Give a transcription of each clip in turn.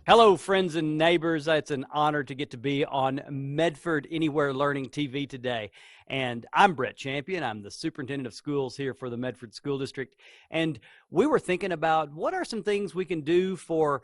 Hello, friends and neighbors. It's an honor to get to be on Medford Anywhere Learning TV today. And I'm Bret Champion. I'm the superintendent of schools here for the Medford School District. And we were thinking about what are some things we can do for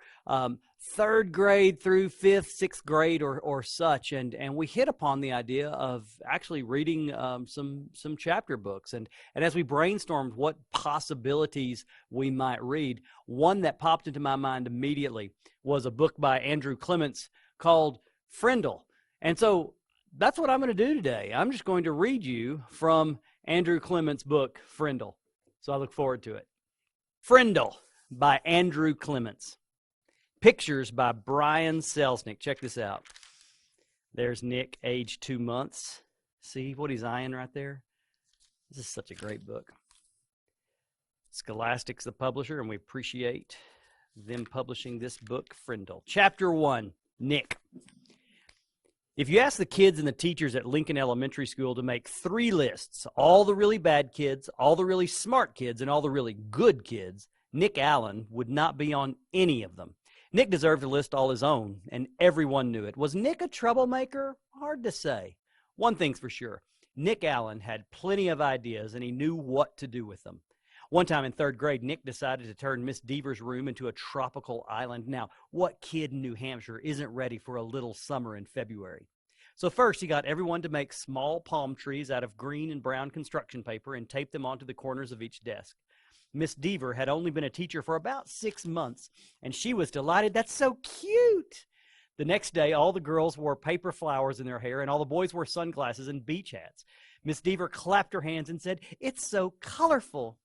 third grade through fifth, sixth grade or such. And we hit upon the idea of actually reading some chapter books. And as we brainstormed what possibilities we might read, one that popped into my mind immediately was a book by Andrew Clements called Frindle. And so that's what I'm going to do today. I'm just going to read you from Andrew Clements' book, Frindle. So I look forward to it. Frindle by Andrew Clements. Pictures by Brian Selznick. Check this out. There's Nick, age 2 months. See what he's eyeing right there? This is such a great book. Scholastic's the publisher, and we appreciate them publishing this book, Frindle. Chapter 1, Nick. If you ask the kids and the teachers at Lincoln Elementary School to make 3 lists, all the really bad kids, all the really smart kids, and all the really good kids, Nick Allen would not be on any of them. Nick deserved a list all his own, and everyone knew it. Was Nick a troublemaker? Hard to say. One thing's for sure. Nick Allen had plenty of ideas, and he knew what to do with them. One time in 3rd grade, Nick decided to turn Miss Deaver's room into a tropical island. Now, what kid in New Hampshire isn't ready for a little summer in February? So first, he got everyone to make small palm trees out of green and brown construction paper and tape them onto the corners of each desk. Miss Deaver had only been a teacher for about 6 months, and she was delighted. That's so cute! The next day, all the girls wore paper flowers in their hair, and all the boys wore sunglasses and beach hats. Miss Deaver clapped her hands and said, "It's so colorful."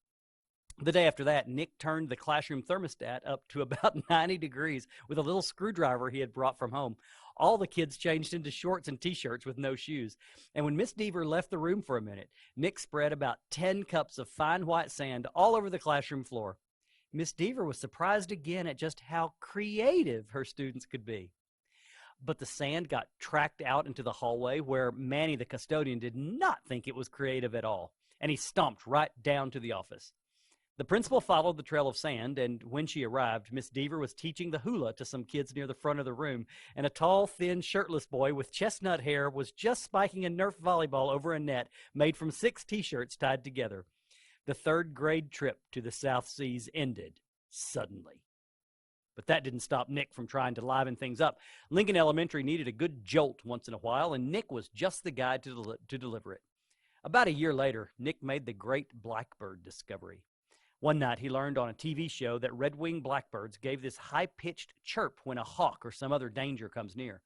The day after that, Nick turned the classroom thermostat up to about 90 degrees with a little screwdriver he had brought from home. All the kids changed into shorts and T-shirts with no shoes. And when Miss Deaver left the room for a minute, Nick spread about 10 cups of fine white sand all over the classroom floor. Miss Deaver was surprised again at just how creative her students could be. But the sand got tracked out into the hallway where Manny, the custodian, did not think it was creative at all. And he stomped right down to the office. The principal followed the trail of sand, and when she arrived, Miss Deaver was teaching the hula to some kids near the front of the room, and a tall, thin, shirtless boy with chestnut hair was just spiking a Nerf volleyball over a net made from 6 T-shirts tied together. The 3rd grade trip to the South Seas ended suddenly. But that didn't stop Nick from trying to liven things up. Lincoln Elementary needed a good jolt once in a while, and Nick was just the guy to deliver it. About a year later, Nick made the great blackbird discovery. One night, he learned on a TV show that red-winged blackbirds gave this high-pitched chirp when a hawk or some other danger comes near.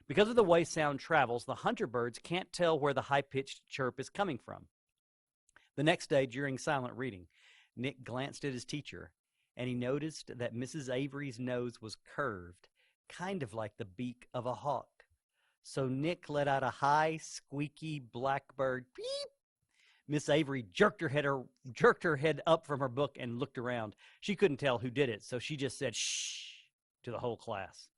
Because of the way sound travels, the hunter birds can't tell where the high-pitched chirp is coming from. The next day, during silent reading, Nick glanced at his teacher, and he noticed that Mrs. Avery's nose was curved, kind of like the beak of a hawk. So Nick let out a high, squeaky blackbird beep. Miss Avery jerked her head up from her book and looked around. She couldn't tell who did it, so she just said, "Shh," to the whole class.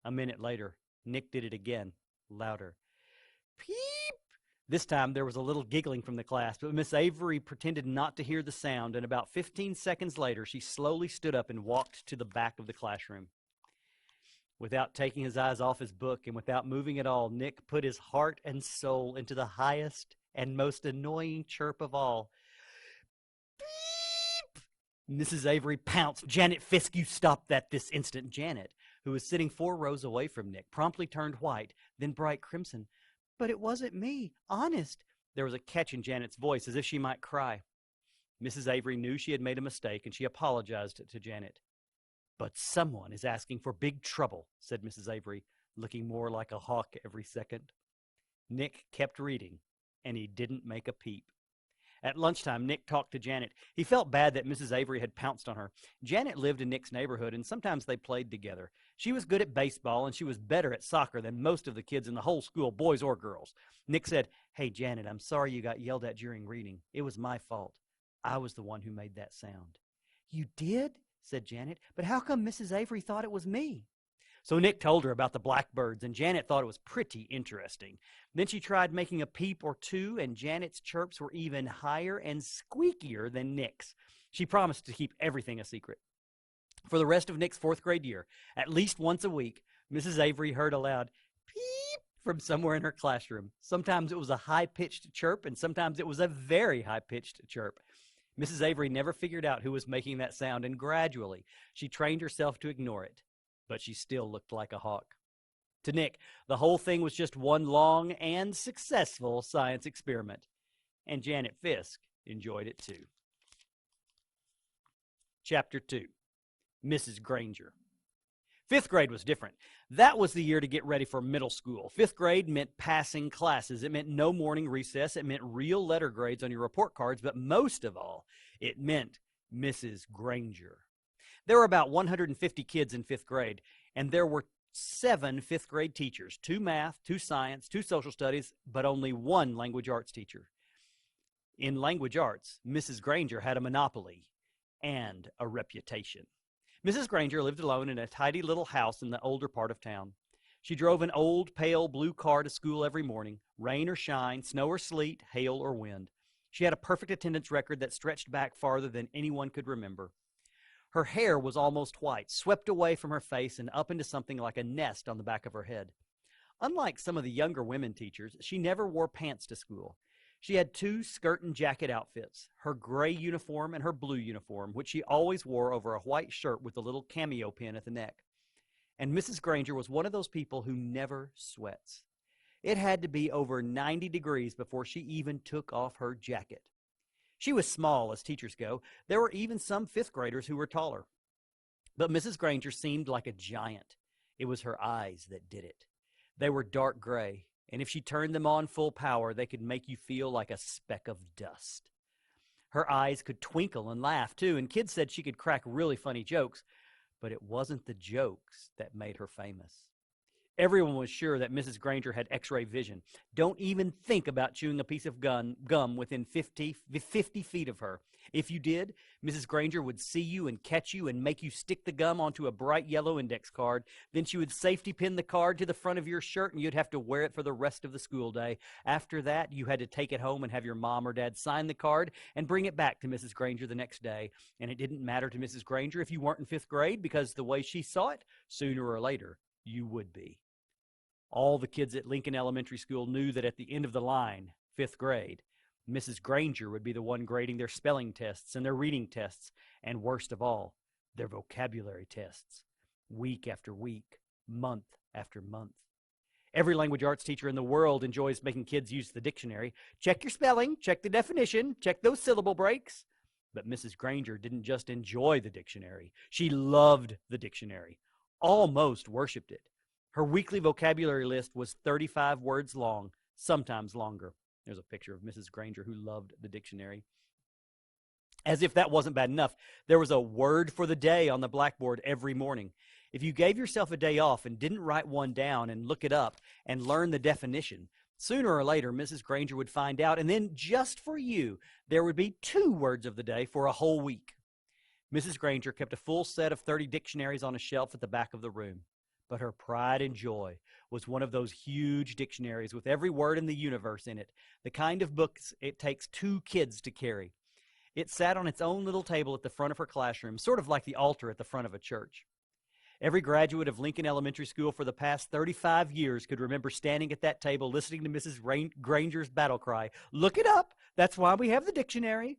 A minute later, Nick did it again, louder. Peep! This time there was a little giggling from the class, but Miss Avery pretended not to hear the sound, and about 15 seconds later, she slowly stood up and walked to the back of the classroom. Without taking his eyes off his book and without moving at all, Nick put his heart and soul into the highest and most annoying chirp of all. Beep! Mrs. Avery pounced. "Janet Fisk, you stop that this instant." Janet, who was sitting 4 rows away from Nick, promptly turned white, then bright crimson. "But it wasn't me, honest." There was a catch in Janet's voice, as if she might cry. Mrs. Avery knew she had made a mistake, and she apologized to Janet. "But someone is asking for big trouble," said Mrs. Avery, looking more like a hawk every second. Nick kept reading, and he didn't make a peep. At lunchtime, Nick talked to Janet. He felt bad that Mrs. Avery had pounced on her. Janet lived in Nick's neighborhood, and sometimes they played together. She was good at baseball, and she was better at soccer than most of the kids in the whole school, boys or girls. Nick said, "Hey, Janet, I'm sorry you got yelled at during reading. It was my fault. I was the one who made that sound." "You did?" said Janet. "But how come Mrs. Avery thought it was me?" So Nick told her about the blackbirds, and Janet thought it was pretty interesting. Then she tried making a peep or two, and Janet's chirps were even higher and squeakier than Nick's. She promised to keep everything a secret. For the rest of Nick's fourth grade year, at least once a week, Mrs. Avery heard a loud peep from somewhere in her classroom. Sometimes it was a high-pitched chirp, and sometimes it was a very high-pitched chirp. Mrs. Avery never figured out who was making that sound, and gradually she trained herself to ignore it, but she still looked like a hawk. To Nick, the whole thing was just one long and successful science experiment, and Janet Fisk enjoyed it too. Chapter 2. Mrs. Granger. Fifth grade was different. That was the year to get ready for middle school. Fifth grade meant passing classes. It meant no morning recess. It meant real letter grades on your report cards. But most of all, it meant Mrs. Granger. There were about 150 kids in fifth grade, and there were 7 fifth grade teachers, 2 math, 2 science, 2 social studies, but only 1 language arts teacher. In language arts, Mrs. Granger had a monopoly and a reputation. Mrs. Granger lived alone in a tidy little house in the older part of town. She drove an old, pale blue car to school every morning, rain or shine, snow or sleet, hail or wind. She had a perfect attendance record that stretched back farther than anyone could remember. Her hair was almost white, swept away from her face and up into something like a nest on the back of her head. Unlike some of the younger women teachers, she never wore pants to school. She had 2 skirt and jacket outfits, her gray uniform and her blue uniform, which she always wore over a white shirt with a little cameo pin at the neck. And Mrs. Granger was one of those people who never sweats. It had to be over 90 degrees before she even took off her jacket. She was small as teachers go. There were even some fifth graders who were taller. But Mrs. Granger seemed like a giant. It was her eyes that did it. They were dark gray, and if she turned them on full power, they could make you feel like a speck of dust. Her eyes could twinkle and laugh, too, and kids said she could crack really funny jokes, but it wasn't the jokes that made her famous. Everyone was sure that Mrs. Granger had X-ray vision. Don't even think about chewing a piece of gum within 50 feet of her. If you did, Mrs. Granger would see you and catch you and make you stick the gum onto a bright yellow index card. Then she would safety pin the card to the front of your shirt, and you'd have to wear it for the rest of the school day. After that, you had to take it home and have your mom or dad sign the card and bring it back to Mrs. Granger the next day. And it didn't matter to Mrs. Granger if you weren't in fifth grade, because the way she saw it, sooner or later, you would be. All the kids at Lincoln Elementary School knew that at the end of the line, fifth grade, Mrs. Granger would be the one grading their spelling tests and their reading tests, and worst of all, their vocabulary tests, week after week, month after month. Every language arts teacher in the world enjoys making kids use the dictionary. Check your spelling, check the definition, check those syllable breaks. But Mrs. Granger didn't just enjoy the dictionary. She loved the dictionary, almost worshipped it. Her weekly vocabulary list was 35 words long, sometimes longer. There's a picture of Mrs. Granger who loved the dictionary. As if that wasn't bad enough, there was a word for the day on the blackboard every morning. If you gave yourself a day off and didn't write one down and look it up and learn the definition, sooner or later Mrs. Granger would find out, and then just for you, there would be 2 words of the day for a whole week. Mrs. Granger kept a full set of 30 dictionaries on a shelf at the back of the room. But her pride and joy was one of those huge dictionaries with every word in the universe in it, the kind of books it takes 2 kids to carry. It sat on its own little table at the front of her classroom, sort of like the altar at the front of a church. Every graduate of Lincoln Elementary School for the past 35 years could remember standing at that table listening to Mrs. Granger's battle cry, "Look it up! That's why we have the dictionary!"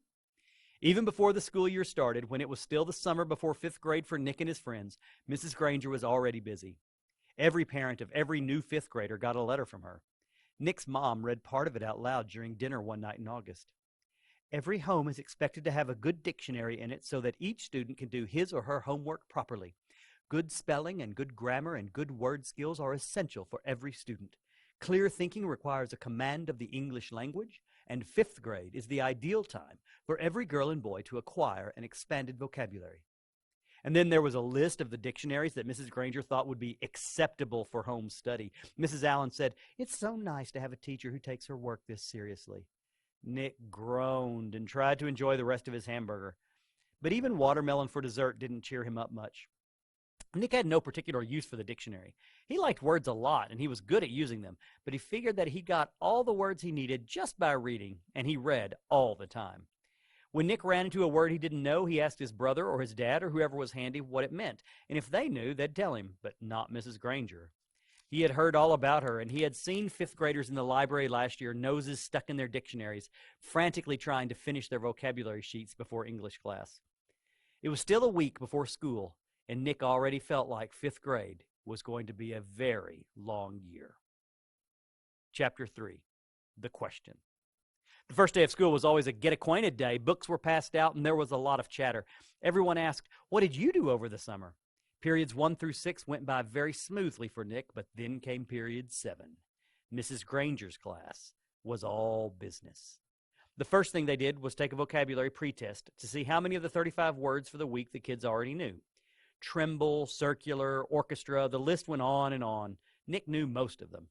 Even before the school year started, when it was still the summer before fifth grade for Nick and his friends, Mrs. Granger was already busy. Every parent of every new fifth grader got a letter from her. Nick's mom read part of it out loud during dinner one night in August. Every home is expected to have a good dictionary in it so that each student can do his or her homework properly. Good spelling and good grammar and good word skills are essential for every student. Clear thinking requires a command of the English language, and fifth grade is the ideal time for every girl and boy to acquire an expanded vocabulary. And then there was a list of the dictionaries that Mrs. Granger thought would be acceptable for home study. Mrs. Allen said, "It's so nice to have a teacher who takes her work this seriously." Nick groaned and tried to enjoy the rest of his hamburger. But even watermelon for dessert didn't cheer him up much. Nick had no particular use for the dictionary. He liked words a lot, and he was good at using them, but he figured that he got all the words he needed just by reading, and he read all the time. When Nick ran into a word he didn't know, he asked his brother or his dad or whoever was handy what it meant. And if they knew, they'd tell him, but not Mrs. Granger. He had heard all about her, and he had seen fifth graders in the library last year, noses stuck in their dictionaries, frantically trying to finish their vocabulary sheets before English class. It was still a week before school, and Nick already felt like fifth grade was going to be a very long year. Chapter 3, The Question. The first day of school was always a get-acquainted day. Books were passed out, and there was a lot of chatter. Everyone asked, "What did you do over the summer?" Periods 1 through 6 went by very smoothly for Nick, but then came period 7. Mrs. Granger's class was all business. The first thing they did was take a vocabulary pretest to see how many of the 35 words for the week the kids already knew. Tremble, circular, orchestra, the list went on and on. Nick knew most of them.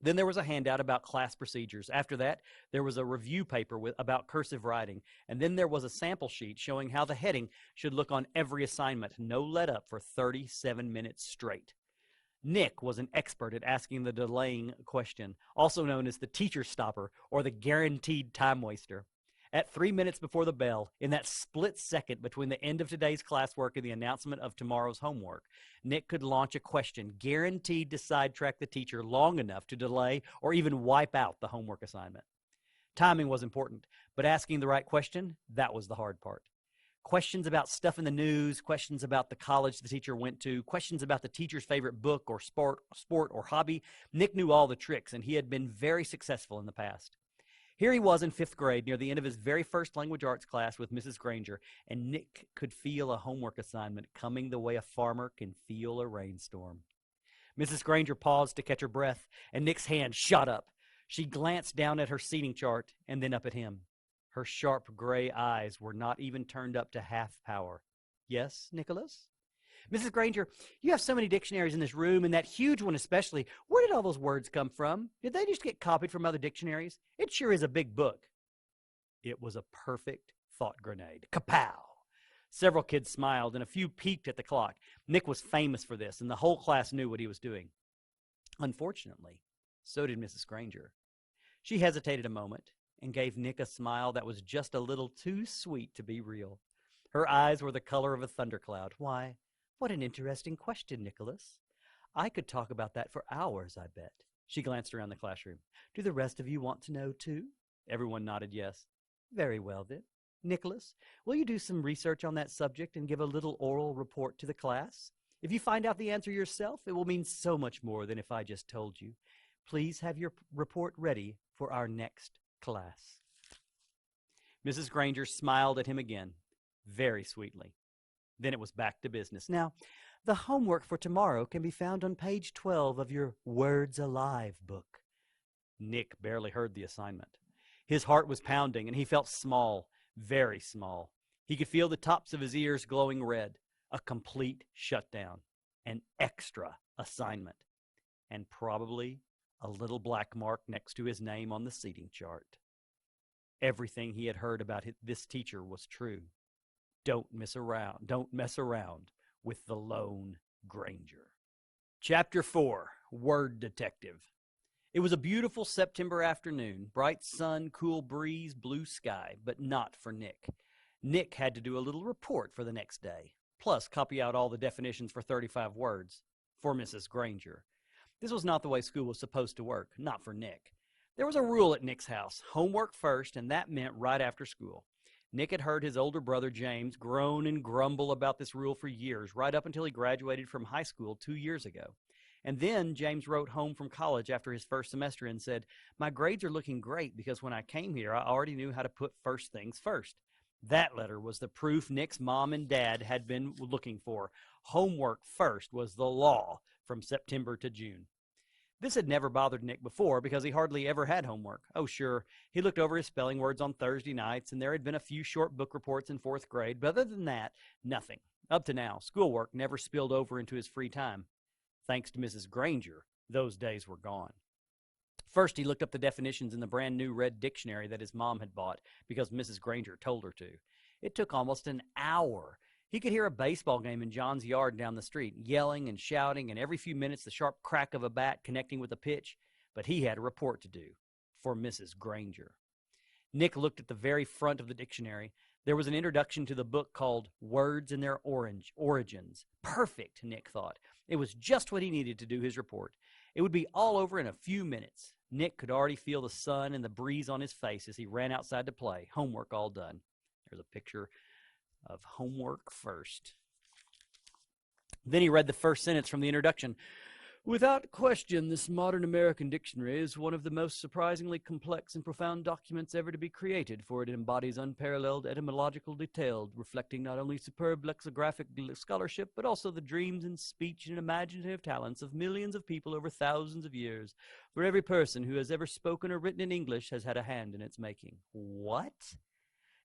Then there was a handout about class procedures. After that, there was a review paper about cursive writing. And then there was a sample sheet showing how the heading should look on every assignment. No let up for 37 minutes straight. Nick was an expert at asking the delaying question, also known as the teacher stopper or the guaranteed time waster. At 3 minutes before the bell, in that split second between the end of today's classwork and the announcement of tomorrow's homework, Nick could launch a question guaranteed to sidetrack the teacher long enough to delay or even wipe out the homework assignment. Timing was important, but asking the right question, that was the hard part. Questions about stuff in the news, questions about the college the teacher went to, questions about the teacher's favorite book or sport or hobby. Nick knew all the tricks, and he had been very successful in the past. Here he was in fifth grade, near the end of his very first language arts class with Mrs. Granger, and Nick could feel a homework assignment coming the way a farmer can feel a rainstorm. Mrs. Granger paused to catch her breath, and Nick's hand shot up. She glanced down at her seating chart and then up at him. Her sharp gray eyes were not even turned up to half power. "Yes, Nicholas?" "Mrs. Granger, you have so many dictionaries in this room, and that huge one especially. Where did all those words come from? Did they just get copied from other dictionaries? It sure is a big book." It was a perfect thought grenade. Kapow! Several kids smiled, and a few peeked at the clock. Nick was famous for this, and the whole class knew what he was doing. Unfortunately, so did Mrs. Granger. She hesitated a moment and gave Nick a smile that was just a little too sweet to be real. Her eyes were the color of a thundercloud. "Why, what an interesting question, Nicholas. I could talk about that for hours, I bet." She glanced around the classroom. "Do the rest of you want to know, too?" Everyone nodded yes. "Very well, then. Nicholas, will you do some research on that subject and give a little oral report to the class? If you find out the answer yourself, it will mean so much more than if I just told you. Please have your report ready for our next class." Mrs. Granger smiled at him again, very sweetly. Then it was back to business. "Now, the homework for tomorrow can be found on page 12 of your Words Alive book." Nick barely heard the assignment. His heart was pounding, and he felt small, very small. He could feel the tops of his ears glowing red. A complete shutdown. An extra assignment. And probably a little black mark next to his name on the seating chart. Everything he had heard about this teacher was true. Don't mess around with the lone Granger. Chapter 4, Word Detective. It was a beautiful September afternoon, bright sun, cool breeze, blue sky, but not for Nick. Nick had to do a little report for the next day, plus copy out all the definitions for 35 words for Mrs. Granger. This was not the way school was supposed to work, not for Nick. There was a rule at Nick's house, homework first, and that meant right after school. Nick had heard his older brother James groan and grumble about this rule for years, right up until he graduated from high school 2 years ago. And then James wrote home from college after his first semester and said, "My grades are looking great because when I came here, I already knew how to put first things first." That letter was the proof Nick's mom and dad had been looking for. Homework first was the law from September to June. This had never bothered Nick before because he hardly ever had homework. Oh, sure, he looked over his spelling words on Thursday nights, and there had been a few short book reports in 4th grade, but other than that, nothing. Up to now, schoolwork never spilled over into his free time. Thanks to Mrs. Granger, those days were gone. First, he looked up the definitions in the brand new red dictionary that his mom had bought because Mrs. Granger told her to. It took almost an hour. He could hear a baseball game in John's yard down the street, yelling and shouting, and every few minutes the sharp crack of a bat connecting with a pitch. But he had a report to do for Mrs. Granger. Nick looked at the very front of the dictionary. There was an introduction to the book called Words and Their Origins. Perfect, Nick thought. It was just what he needed to do his report. It would be all over in a few minutes. Nick could already feel the sun and the breeze on his face as he ran outside to play. Homework all done. There's a picture of homework first. Then he read the first sentence from the introduction. Without question, this modern American dictionary is one of the most surprisingly complex and profound documents ever to be created, for it embodies unparalleled etymological detail, reflecting not only superb lexicographic scholarship, but also the dreams and speech and imaginative talents of millions of people over thousands of years. For every person who has ever spoken or written in English has had a hand in its making. What?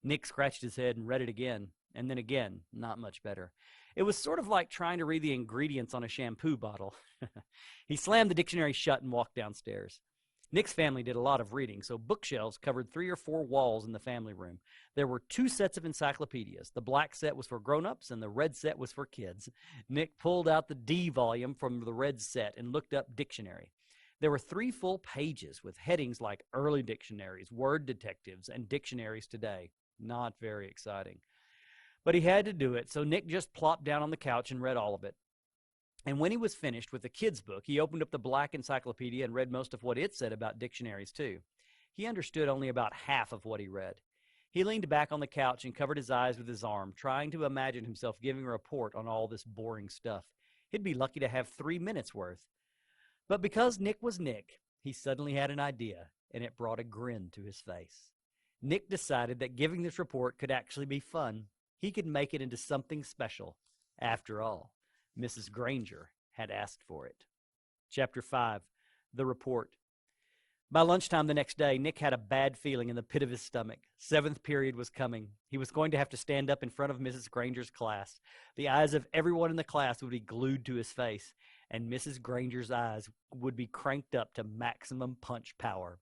Nick scratched his head and read it again, and then again. Not much better. It was sort of like trying to read the ingredients on a shampoo bottle. He slammed the dictionary shut and walked downstairs. Nick's family did a lot of reading, so bookshelves covered 3 or 4 walls in the family room. There were 2 sets of encyclopedias. The black set was for grown-ups, and the red set was for kids. Nick pulled out the D volume from the red set and looked up dictionary. There were 3 full pages with headings like early dictionaries, word detectives, and dictionaries today. Not very exciting. But he had to do it, so Nick just plopped down on the couch and read all of it. And when he was finished with the kid's book, he opened up the black encyclopedia and read most of what it said about dictionaries, too. He understood only about half of what he read. He leaned back on the couch and covered his eyes with his arm, trying to imagine himself giving a report on all this boring stuff. He'd be lucky to have 3 minutes worth. But because Nick was Nick, he suddenly had an idea, and it brought a grin to his face. Nick decided that giving this report could actually be fun. He could make it into something special. After all, Mrs. Granger had asked for it. Chapter 5, The Report. By lunchtime the next day, Nick had a bad feeling in the pit of his stomach. 7th period was coming. He was going to have to stand up in front of Mrs. Granger's class. The eyes of everyone in the class would be glued to his face, and Mrs. Granger's eyes would be cranked up to maximum punch power.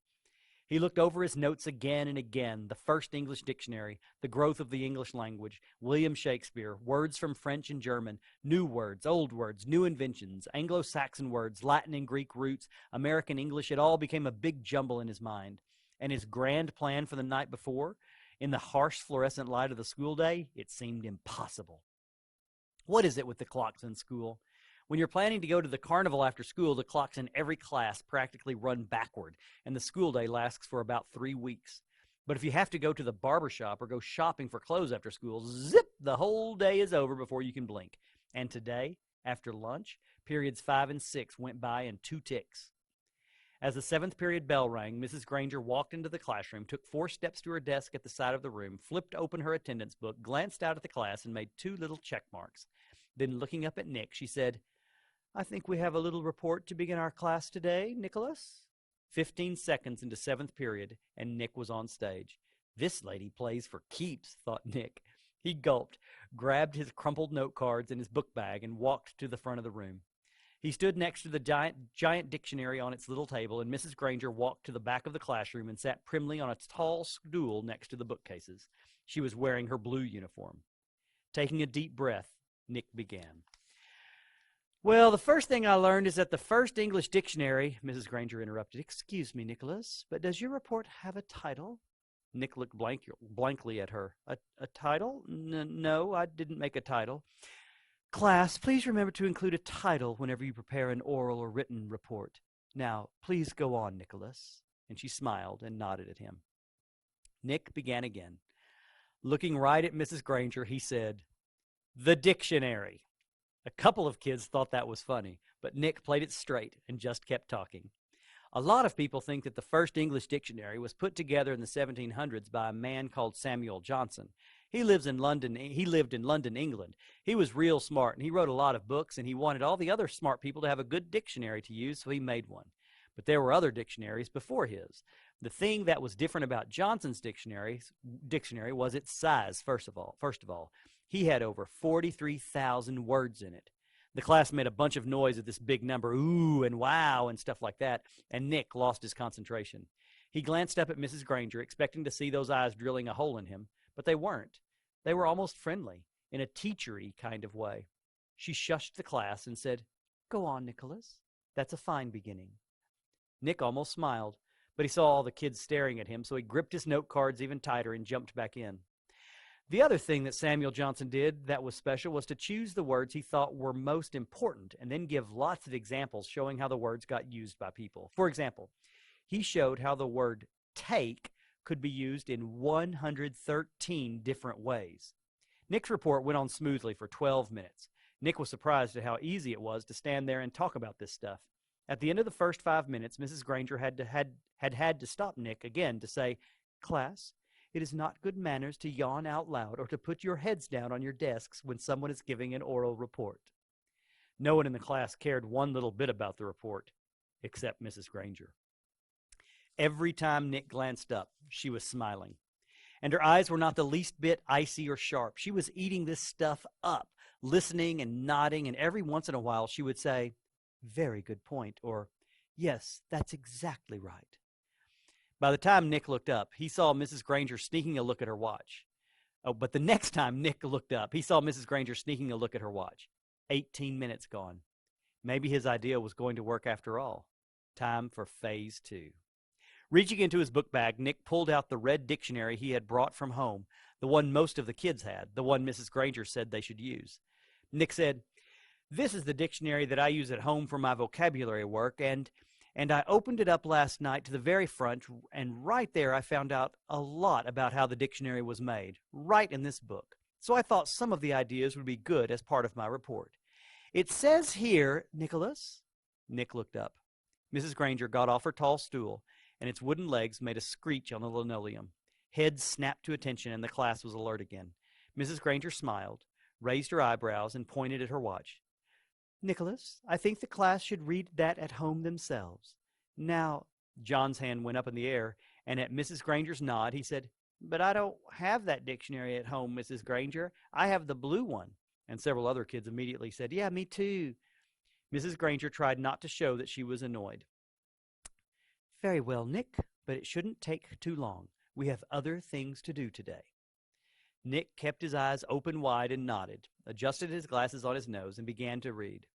He looked over his notes again and again. The first English dictionary, the growth of the English language, William Shakespeare, words from French and German, new words, old words, new inventions, Anglo-Saxon words, Latin and Greek roots, American English. It all became a big jumble in his mind. And his grand plan for the night before, in the harsh fluorescent light of the school day, it seemed impossible. What is it with the clocks in school? When you're planning to go to the carnival after school, the clocks in every class practically run backward, and the school day lasts for about 3 weeks. But if you have to go to the barber shop or go shopping for clothes after school, zip, the whole day is over before you can blink. And today, after lunch, periods 5 and 6 went by in 2 ticks. As the 7th period bell rang, Mrs. Granger walked into the classroom, took 4 steps to her desk at the side of the room, flipped open her attendance book, glanced out at the class, and made 2 little check marks. Then, looking up at Nick, she said, I think we have a little report to begin our class today, Nicholas. 15 seconds into 7th period, and Nick was on stage. This lady plays for keeps, thought Nick. He gulped, grabbed his crumpled note cards and his book bag, and walked to the front of the room. He stood next to the giant dictionary on its little table, and Mrs. Granger walked to the back of the classroom and sat primly on a tall stool next to the bookcases. She was wearing her blue uniform. Taking a deep breath, Nick began. Well, the first thing I learned is that the first English dictionary, Mrs. Granger interrupted. Excuse me, Nicholas, but does your report have a title? Nick looked blankly at her. A title? No, I didn't make a title. Class, please remember to include a title whenever you prepare an oral or written report. Now, please go on, Nicholas. And she smiled and nodded at him. Nick began again. Looking right at Mrs. Granger, he said, The dictionary. A couple of kids thought that was funny, but Nick played it straight and just kept talking. A lot of people think that the first English dictionary was put together in the 1700s by a man called Samuel Johnson. He lived in London, England. He was real smart, and he wrote a lot of books, and he wanted all the other smart people to have a good dictionary to use, so he made one. But there were other dictionaries before his. The thing that was different about Johnson's dictionary was its size, first of all. He had over 43,000 words in it. The class made a bunch of noise at this big number, ooh and wow and stuff like that, and Nick lost his concentration. He glanced up at Mrs. Granger, expecting to see those eyes drilling a hole in him, but they weren't. They were almost friendly, in a teachery kind of way. She shushed the class and said, Go on, Nicholas. That's a fine beginning. Nick almost smiled, But he saw all the kids staring at him, so he gripped his note cards even tighter and jumped back in. The other thing that Samuel Johnson did that was special was to choose the words he thought were most important and then give lots of examples showing how the words got used by people. For example, he showed how the word take could be used in 113 different ways. Nick's report went on smoothly for 12 minutes. Nick was surprised at how easy it was to stand there and talk about this stuff. At the end of the first 5 minutes, Mrs. Granger had to stop Nick again to say, "Class, it is not good manners to yawn out loud or to put your heads down on your desks when someone is giving an oral report." No one in the class cared one little bit about the report, except Mrs. Granger. Every time Nick glanced up, she was smiling. And her eyes were not the least bit icy or sharp. She was eating this stuff up, listening and nodding, and every once in a while she would say, "Very good point," or, "Yes, that's exactly right." By the time Nick looked up, he saw Mrs. Granger sneaking a look at her watch. Oh, but the next time Nick looked up, he saw Mrs. Granger sneaking a look at her watch. 18 minutes gone. Maybe his idea was going to work after all. Time for phase 2. Reaching into his book bag, Nick pulled out the red dictionary he had brought from home, the one most of the kids had, the one Mrs. Granger said they should use. Nick said, "This is the dictionary that I use at home for my vocabulary work, and I opened it up last night to the very front, and right there I found out a lot about how the dictionary was made, right in this book. So I thought some of the ideas would be good as part of my report. It says here, Nicholas." Nick looked up. Mrs. Granger got off her tall stool, and its wooden legs made a screech on the linoleum. Heads snapped to attention, and the class was alert again. Mrs. Granger smiled, raised her eyebrows, and pointed at her watch. "Nicholas, I think the class should read that at home themselves. Now," John's hand went up in the air, and at Mrs. Granger's nod, he said, "But I don't have that dictionary at home, Mrs. Granger. I have the blue one." And several other kids immediately said, "Yeah, me too." Mrs. Granger tried not to show that she was annoyed. "Very well, Nick, but it shouldn't take too long. We have other things to do today." Nick kept his eyes open wide and nodded, adjusted his glasses on his nose, and began to read.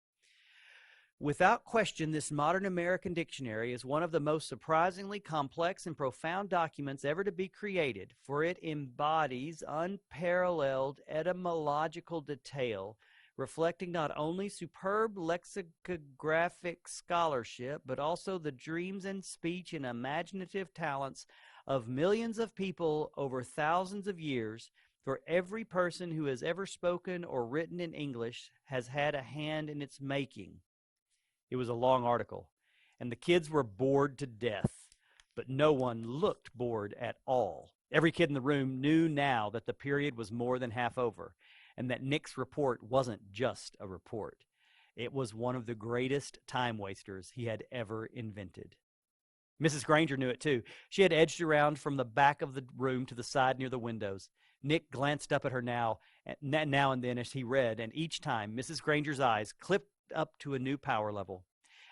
"Without question, this modern American dictionary is one of the most surprisingly complex and profound documents ever to be created, for it embodies unparalleled etymological detail, reflecting not only superb lexicographic scholarship, but also the dreams and speech and imaginative talents of millions of people over thousands of years. For every person who has ever spoken or written in English has had a hand in its making." It was a long article, and the kids were bored to death, but no one looked bored at all. Every kid in the room knew now that the period was more than half over, and that Nick's report wasn't just a report. It was one of the greatest time wasters he had ever invented. Mrs. Granger knew it too. She had edged around from the back of the room to the side near the windows. Nick glanced up at her now and then as he read, and each time Mrs. Granger's eyes clipped up to a new power level.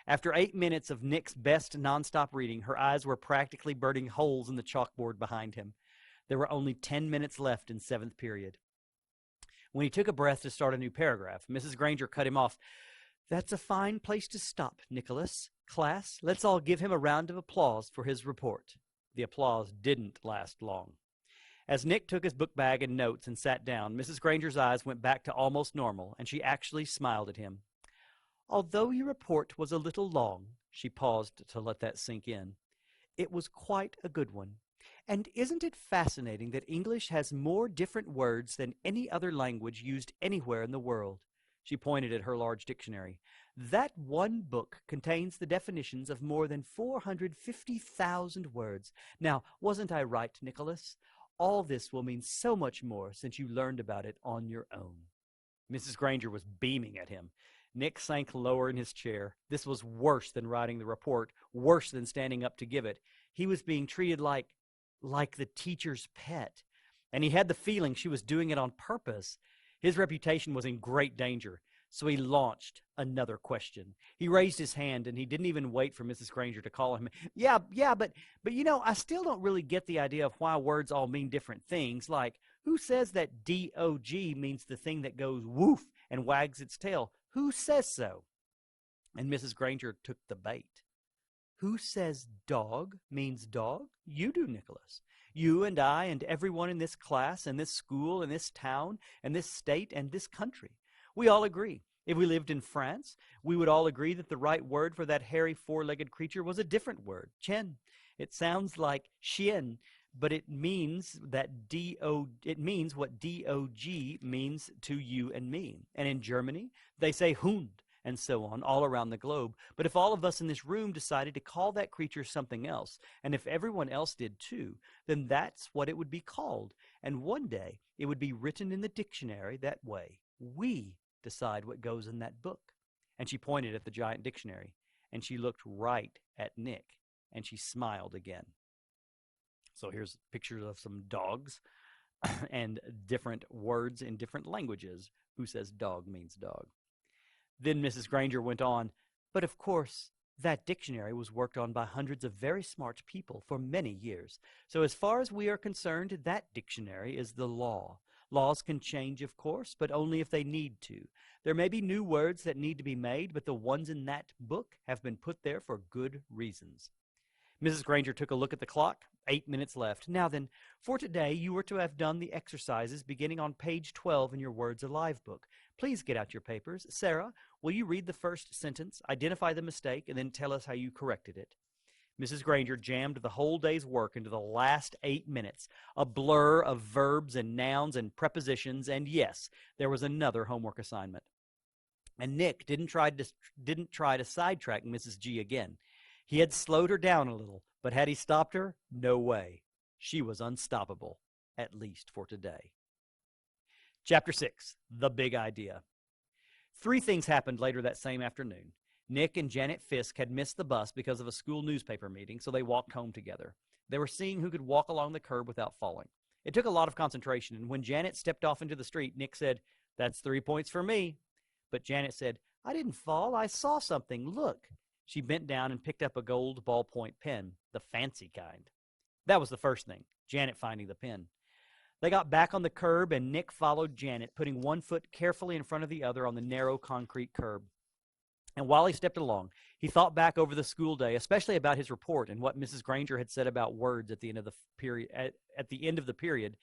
After 8 minutes of Nick's best nonstop reading, her eyes were practically burning holes in the chalkboard behind him. There were only 10 minutes left in 7th period. When he took a breath to start a new paragraph, Mrs. Granger cut him off. "That's a fine place to stop, Nicholas. Class, let's all give him a round of applause for his report." The applause didn't last long. As Nick took his book bag and notes and sat down, Mrs. Granger's eyes went back to almost normal, and she actually smiled at him. "Although your report was a little long," she paused to let that sink in, "it was quite a good one. And isn't it fascinating that English has more different words than any other language used anywhere in the world?" She pointed at her large dictionary. "That one book contains the definitions of more than 450,000 words. Now, wasn't I right, Nicholas? All this will mean so much more since you learned about it on your own." Mrs. Granger was beaming at him. Nick sank lower in his chair. This was worse than writing the report, worse than standing up to give it. He was being treated like the teacher's pet, and he had the feeling she was doing it on purpose. His reputation was in great danger, so he launched another question. He raised his hand, and he didn't even wait for Mrs. Granger to call him. Yeah, but I still don't really get the idea of why words all mean different things. Like, who says that DOG means the thing that goes woof and wags its tail? Who says so?" And Mrs. Granger took the bait. Who says dog means dog? You do, Nicholas. You and I and everyone in this class and this school and this town and this state and this country. We all agree. If we lived in France, we would all agree that the right word for that hairy four-legged creature was a different word, chien. It sounds like chien, but it means what dog means to you and me. And in Germany, they say Hund, and so on, all around the globe. But if all of us in this room decided to call that creature something else, and if everyone else did too, then that's what it would be called. And one day, it would be written in the dictionary that way. We decide what goes in that book. And she pointed at the giant dictionary, and she looked right at Nick, and she smiled again. So here's pictures of some dogs and different words in different languages. Who says dog means dog? Then Mrs. Granger went on, but of course, that dictionary was worked on by hundreds of very smart people for many years. So as far as we are concerned, that dictionary is the law. Laws can change, of course, but only if they need to. There may be new words that need to be made, but the ones in that book have been put there for good reasons. Mrs. Granger took a look at the clock. 8 minutes left. Now then, for today, you were to have done the exercises beginning on page 12 in your Words Alive book. Please get out your papers. Sarah, will you read the first sentence, identify the mistake, and then tell us how you corrected it? Mrs. Granger jammed the whole day's work into the last 8 minutes, a blur of verbs and nouns and prepositions, and yes, there was another homework assignment. And Nick didn't try to sidetrack Mrs. G again. He had slowed her down a little, but had he stopped her? No way. She was unstoppable, at least for today. Chapter 6, The Big Idea. 3 things happened later that same afternoon. Nick and Janet Fisk had missed the bus because of a school newspaper meeting, so they walked home together. They were seeing who could walk along the curb without falling. It took a lot of concentration, and when Janet stepped off into the street, Nick said, "That's 3 points for me." But Janet said, "I didn't fall. I saw something. Look." She bent down and picked up a gold ballpoint pen, the fancy kind. That was the first thing, Janet finding the pen. They got back on the curb, and Nick followed Janet, putting one foot carefully in front of the other on the narrow concrete curb. And while he stepped along, he thought back over the school day, especially about his report and what Mrs. Granger had said about words at the end of the period. At the end of the period,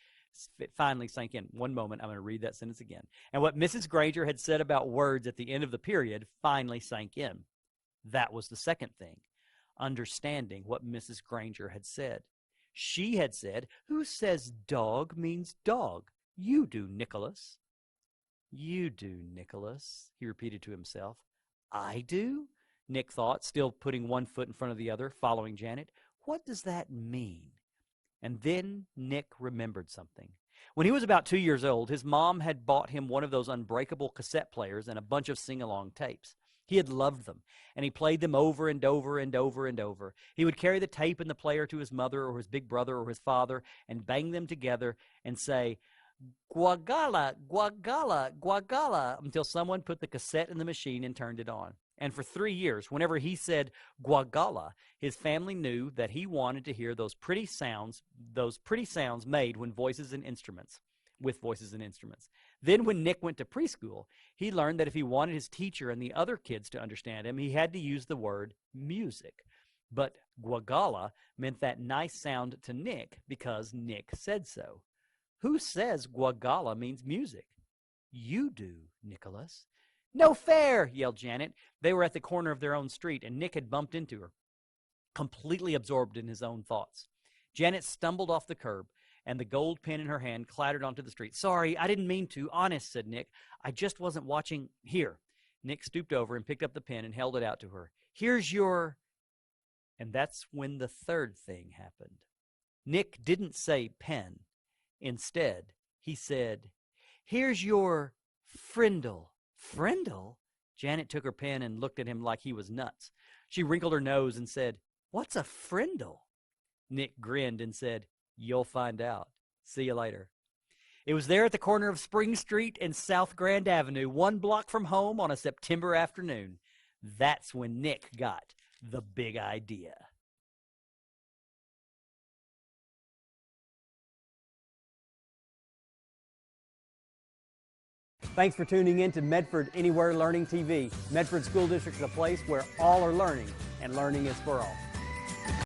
it finally sank in. One moment, I'm going to read that sentence again. And what Mrs. Granger had said about words at the end of the period finally sank in. That was the second thing, understanding what Mrs. Granger had said. She had said, "Who says dog means dog? You do, Nicholas." "You do, Nicholas," he repeated to himself. "I do?" Nick thought, still putting one foot in front of the other, following Janet. What does that mean? And then Nick remembered something. When he was about 2 years old, his mom had bought him one of those unbreakable cassette players and a bunch of sing-along tapes. He had loved them, and he played them over and over and over and over. He would carry the tape and the player to his mother or his big brother or his father and bang them together and say, "Guagala, guagala, guagala," until someone put the cassette in the machine and turned it on. And for 3 years, whenever he said guagala, his family knew that he wanted to hear those pretty sounds made with voices and instruments. Then when Nick went to preschool, he learned that if he wanted his teacher and the other kids to understand him, he had to use the word music. But guagala meant that nice sound to Nick because Nick said so. Who says guagala means music? You do, Nicholas. "No fair!" yelled Janet. They were at the corner of their own street, and Nick had bumped into her, completely absorbed in his own thoughts. Janet stumbled off the curb, and the gold pen in her hand clattered onto the street. "Sorry, I didn't mean to, honest," said Nick. "I just wasn't watching. Here." Nick stooped over and picked up the pen and held it out to her. "Here's your..." And that's when the third thing happened. Nick didn't say pen. Instead, he said, "Here's your Frindle." "Frindle?" Janet took her pen and looked at him like he was nuts. She wrinkled her nose and said, "What's a Frindle?" Nick grinned and said, "You'll find out. See you later." It was there at the corner of Spring Street and South Grand Avenue, 1 block from home on a September afternoon. That's when Nick got the big idea. Thanks for tuning in to Medford Anywhere Learning TV. Medford School District is a place where all are learning, and learning is for all.